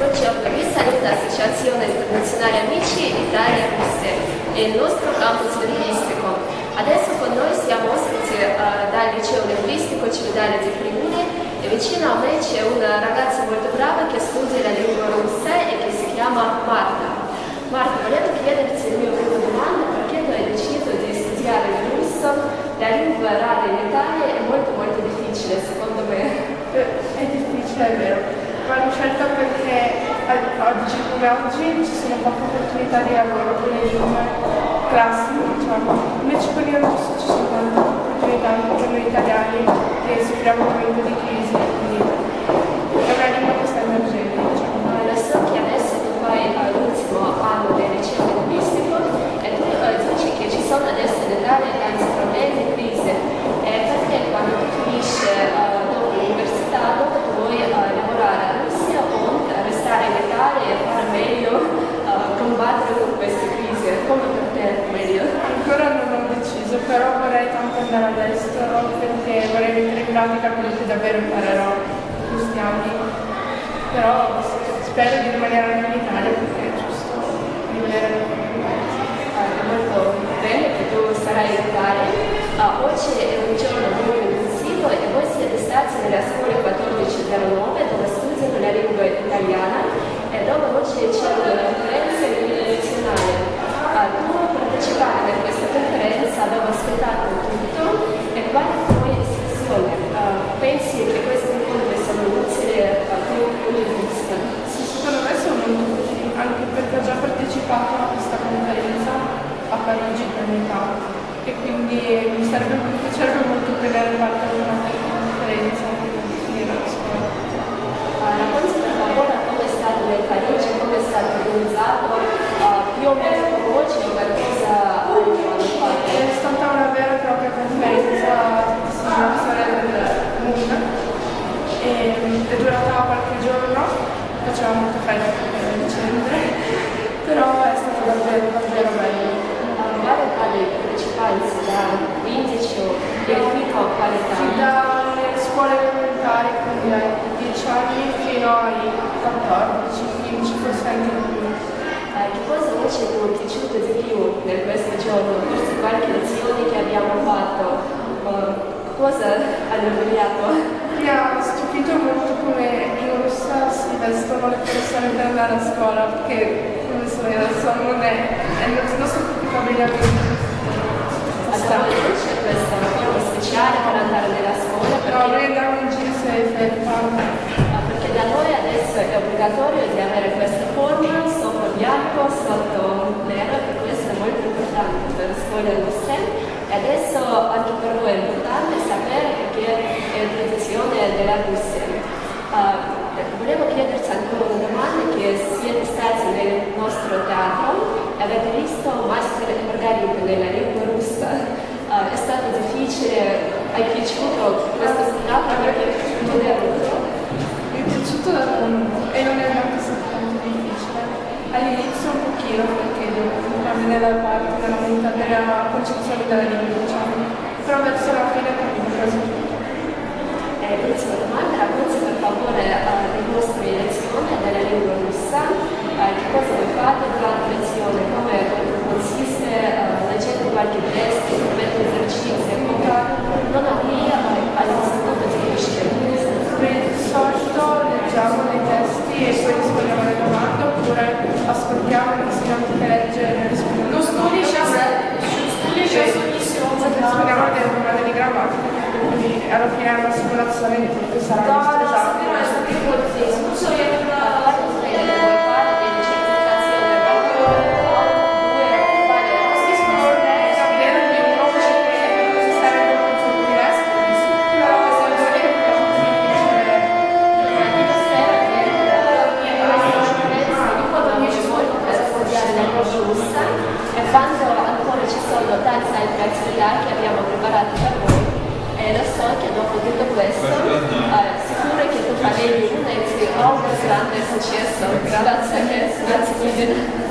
Buongiorno, vi saluta l'Associazione Internazionale Amici Italia-Russia e il nostro campus linguistico. Adesso con noi siamo ospiti dal liceo linguistico Cividale di Friuli e vicino a me c'è una ragazza molto brava che studia la lingua russa e che si chiama Marta. Marta, volevo chiederti il mio primo domanda: perché tu hai deciso di studiare il russo? La lingua rara in Italia è molto difficile, secondo me. È difficile, è vero, ma l'ho scelta perché oggi come oggi ci sono poche opportunità di lavoro con le lingue classiche, diciamo. Invece con il russo ci sono tante opportunità anche per noi italiani che soffriamo un momento di crisi, quindi è una lingua che sta emergendo, diciamo. Lo so che adesso tu fai l'ultimo anno del liceo linguistico e tu dici che ci sono adesso in Italia tanti problemi e crisi, perché quando tu finisci dopo l'università, dopo tu vuoi lavorare a Russia o restare in Italia e fare meglio, combattere con queste crisi? Come per te meglio? Ancora non ho deciso, però vorrei tanto andare all'estero perché vorrei mettere in pratica quello che davvero imparerò in questi anni, però spero di rimanere anche in Italia perché è giusto rimanere nel proprio paese. È molto bene che tu sarai in Italia. Oggi è un giorno molto intensivo e voi siete stati nella scuola 1409 dove studiano la lingua italiana e dove oggi c'è una conferenza internazionale. Tu partecipavi a questa conferenza, avevo ascoltato tutto e quali tue istruzioni? Pensi che questi incontri sono utili a tuo punto di vista? Sì, secondo me sono molto utili, anche perché ho già partecipato a questa conferenza a Parigi 2 anni fa e quindi mi piacerebbe molto prendere parte ad una conferenza prima di finire la scuola. Racconti per favore come è stato nel Parigi, come è stato organizzato, più o meno conosci qualcosa hanno fatto? È stata una vera e propria conferenza sulla storia del mondo e è durata qualche giorno, faceva molto freddo perché era dicembre, però è stato davvero bello. Quale età dei partecipanti? Da 15 o fino a quale età? Dalle scuole elementari, quindi dai 10 anni fino ai 14, 15, forse anche di più. Che cosa invece ti è piaciuto di più nel questo giorno? Forse qualche lezione che abbiamo fatto? Cosa hanno cambiato? Mi ha stupito molto come in Russia si vestono le persone per andare a scuola, perché come sono io adesso non sono tutti abbigliamenti. C'è questa forma speciale per andare nella scuola? No, noi andiamo in jeans e felpa. Perché da noi adesso è obbligatorio di avere questa forma sopra bianco, sotto nero, e questo è molto importante per le scuole russe. E adesso anche per voi è importante sapere perché è la tradizione della Russia. Volevo chiederti ancora una domanda: che siete stati nel nostro teatro e avete visto Master e Margarita nella lingua russa. È stato difficile? Hai piaciuto questo spettacolo? Mi è piaciuto e non è neanche stato tanto difficile. All'inizio un pochino perché devo entrare nella parte della concezione della lingua, diciamo. Però verso la fine ho preso tutto. Ultima domanda: racconti per favore le vostre lezioni della lingua russa, che cosa voi fate durante le lezioni, come consiste, leggete qualche testo, scrivete esercizi, come non avvia all'istituto di crescita. Di solito leggiamo dei testi e poi rispondiamo alle domande, oppure ascoltiamo l'insegnante che legge e rispondiamo. Non studi rispondiamo a delle domande di grammatica, quindi alla fine è una simulazione di quello che sarà il nostro esame. Quando ancora ci sono tante altre attività che abbiamo preparato per voi, lo so che dopo tutto questo sicuro che tu farai una e ti auguro grande successo. Grazie mille.